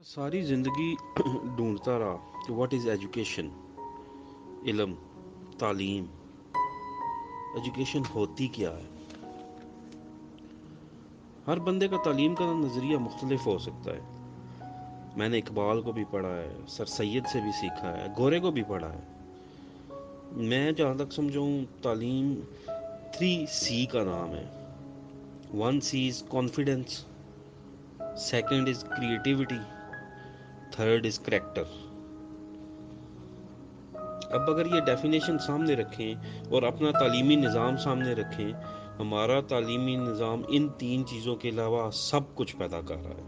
सारी ज़िंदगी ढूंढता रहा कि व्हाट इज़ एजुकेशन। इल्म, तालीम। एजुकेशन होती क्या है? हर बंदे का तालीम का नज़रिया मुख्तलिफ हो सकता है। मैंने इकबाल को भी पढ़ा है, सर सैयद से भी सीखा है, गोरे को भी पढ़ा है। मैं जहाँ तक समझूँ तालीम 3C का नाम है। 1C is confidence, second is creativity, third is character. अब अगर ये डेफिनेशन सामने रखें और अपना तालीमी निज़ाम सामने रखें, हमारा तालीमी निज़ाम इन तीन चीज़ों के अलावा सब कुछ पैदा कर रहा है।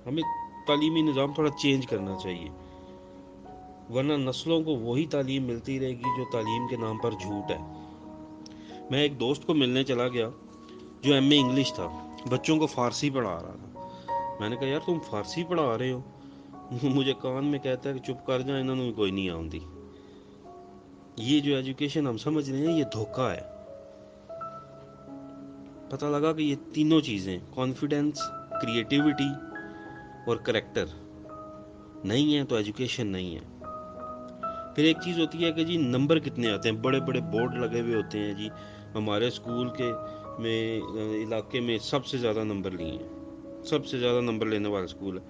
हमें तालीमी निज़ाम थोड़ा चेंज करना चाहिए, वरना नस्लों को वही तालीम मिलती रहेगी जो तालीम के नाम पर झूठ है। मैं एक दोस्त को मिलने चला गया जो MA इंग्लिश था, बच्चों को फ़ारसी पढ़ा रहा था। मैंने कहा, यार तुम फ़ारसी पढ़ा रहे हो? मुझे कान में कहता है कि चुप कर जा, इन्होंने कोई नहीं आती। ये जो एजुकेशन हम समझ रहे हैं ये धोखा है। पता लगा कि ये तीनों चीज़ें, कॉन्फिडेंस, क्रिएटिविटी और करेक्टर, नहीं है तो एजुकेशन नहीं है। फिर एक चीज़ होती है कि जी नंबर कितने आते हैं, बड़े बड़े बोर्ड लगे हुए होते हैं जी, हमारे स्कूल के में इलाके में सबसे ज़्यादा नंबर लिए हैं, सबसे ज़्यादा नंबर लेने वाला स्कूल है।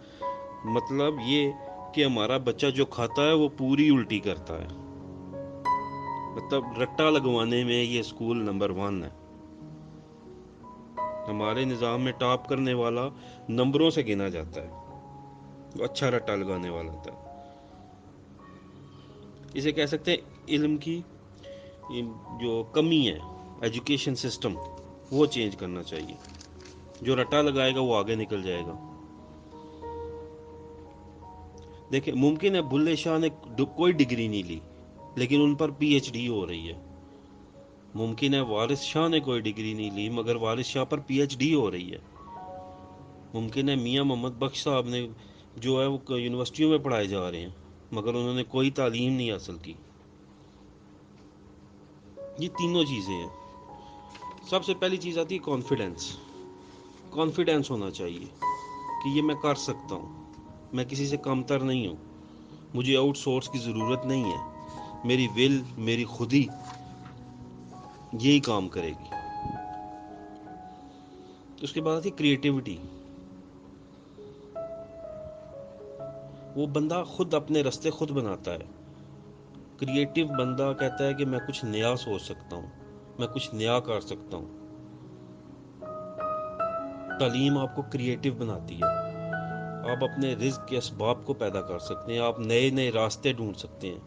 मतलब ये कि हमारा बच्चा जो खाता है वो पूरी उल्टी करता है। मतलब रट्टा लगवाने में ये स्कूल नंबर 1 है। हमारे निज़ाम में टॉप करने वाला नंबरों से गिना जाता है, वो अच्छा रट्टा लगाने वाला था। इसे कह सकते हैं इल्म की जो कमी है, एजुकेशन सिस्टम वो चेंज करना चाहिए। जो रट्टा लगाएगा वो आगे निकल जाएगा। देखिए, मुमकिन है बुल्ले शाह ने कोई डिग्री नहीं ली लेकिन उन पर PhD हो रही है। मुमकिन है वारिस शाह ने कोई डिग्री नहीं ली मगर वारिस शाह पर PhD हो रही है। मुमकिन है मियाँ मोहम्मद बख्श साहब ने जो है वो यूनिवर्सिटियों में पढ़ाए जा रहे हैं मगर उन्होंने कोई तालीम नहीं हासिल की। ये तीनों चीज़ें हैं। सबसे पहली चीज़ आती है कॉन्फिडेंस। कॉन्फिडेंस होना चाहिए कि ये मैं कर सकता हूँ, मैं किसी से कमतर नहीं हूँ, मुझे आउटसोर्स की ज़रूरत नहीं है, मेरी विल, मेरी खुदी यही काम करेगी। उसके बाद आती है क्रिएटिविटी। वो बंदा खुद अपने रास्ते खुद बनाता है। क्रिएटिव बंदा कहता है कि मैं कुछ नया सोच सकता हूँ, मैं कुछ नया कर सकता हूँ। तालीम आपको क्रिएटिव बनाती है। आप अपने रिज्क के असबाब को पैदा कर सकते हैं, आप नए नए रास्ते ढूंढ सकते हैं।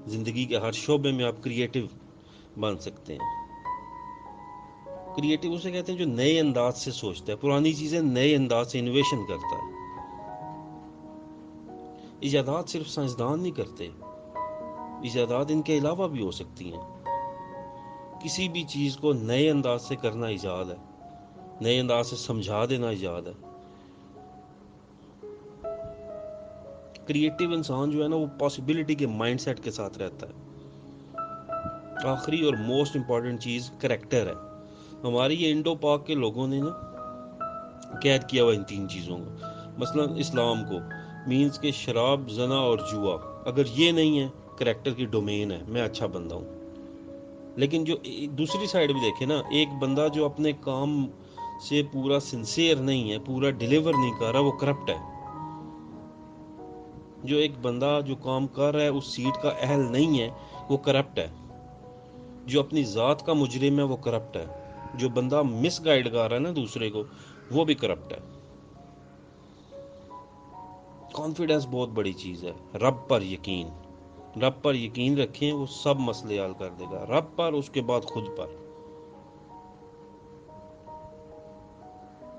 ज़िंदगी के हर शोबे में आप क्रिएटिव बन सकते हैं। क्रिएटिव उसे कहते हैं जो नए अंदाज से सोचता है, पुरानी चीज़ें नए अंदाज से इन्वेशन करता है। इजादात सिर्फ साइंसदान नहीं करते, इजादात इनके अलावा भी हो सकती हैं। किसी भी चीज़ को नए अंदाज से करना ईजाद है, नए अंदाज से समझा देना ईजाद है। क्रिएटिव इंसान जो है ना वो पॉसिबिलिटी के माइंडसेट के साथ रहता है। आखिरी और मोस्ट इम्पॉर्टेंट चीज़ करेक्टर है। हमारी ये इंडो पाक के लोगों ने ना कैद किया हुआ इन तीन चीज़ों को। मसलन इस्लाम को मीन्स के शराब, जना और जुआ, अगर ये नहीं है करेक्टर की डोमेन है, मैं अच्छा बंदा हूँ। लेकिन जो दूसरी साइड भी देखे ना, एक बंदा जो अपने काम से पूरा सिंसियर नहीं है, पूरा डिलीवर नहीं कर रहा, वो करप्ट है। जो एक बंदा जो काम कर रहा है उस सीट का अहल नहीं है, वो करप्ट है। जो अपनी ज़ात का मुजरिम है वो करप्ट है। जो बंदा मिस गाइड कर रहा है ना दूसरे को, वो भी करप्ट है। कॉन्फिडेंस बहुत बड़ी चीज़ है। रब पर यकीन, रब पर यकीन रखें, वो सब मसले हल कर देगा। रब पर, उसके बाद खुद पर।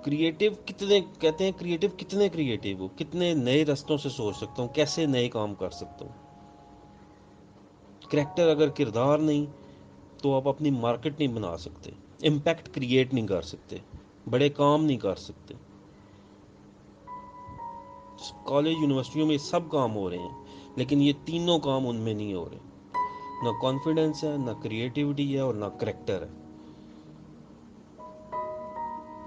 क्रिएटिव कितने कहते हैं, क्रिएटिव कितने क्रिएटिव हो, कितने नए रास्तों से सोच सकता हूँ, कैसे नए काम कर सकता हूँ। करेक्टर अगर किरदार नहीं तो आप अपनी मार्केट नहीं बना सकते, इम्पैक्ट क्रिएट नहीं कर सकते, बड़े काम नहीं कर सकते। कॉलेज यूनिवर्सिटियों में सब काम हो रहे हैं लेकिन ये तीनों काम उनमें नहीं हो रहे। ना कॉन्फिडेंस है, ना क्रिएटिविटी है और ना करेक्टर है।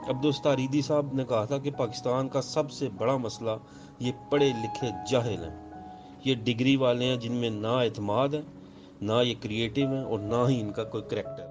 عبدالستاریدی صاحب نے کہا تھا کہ پاکستان کا سب سے بڑا مسئلہ یہ پڑھے لکھے جاہل ہیں، یہ ڈگری والے ہیں جن میں نہ اعتماد ہے، نہ یہ کریٹیو ہیں، اور نہ ہی ان کا کوئی کریکٹر ہے۔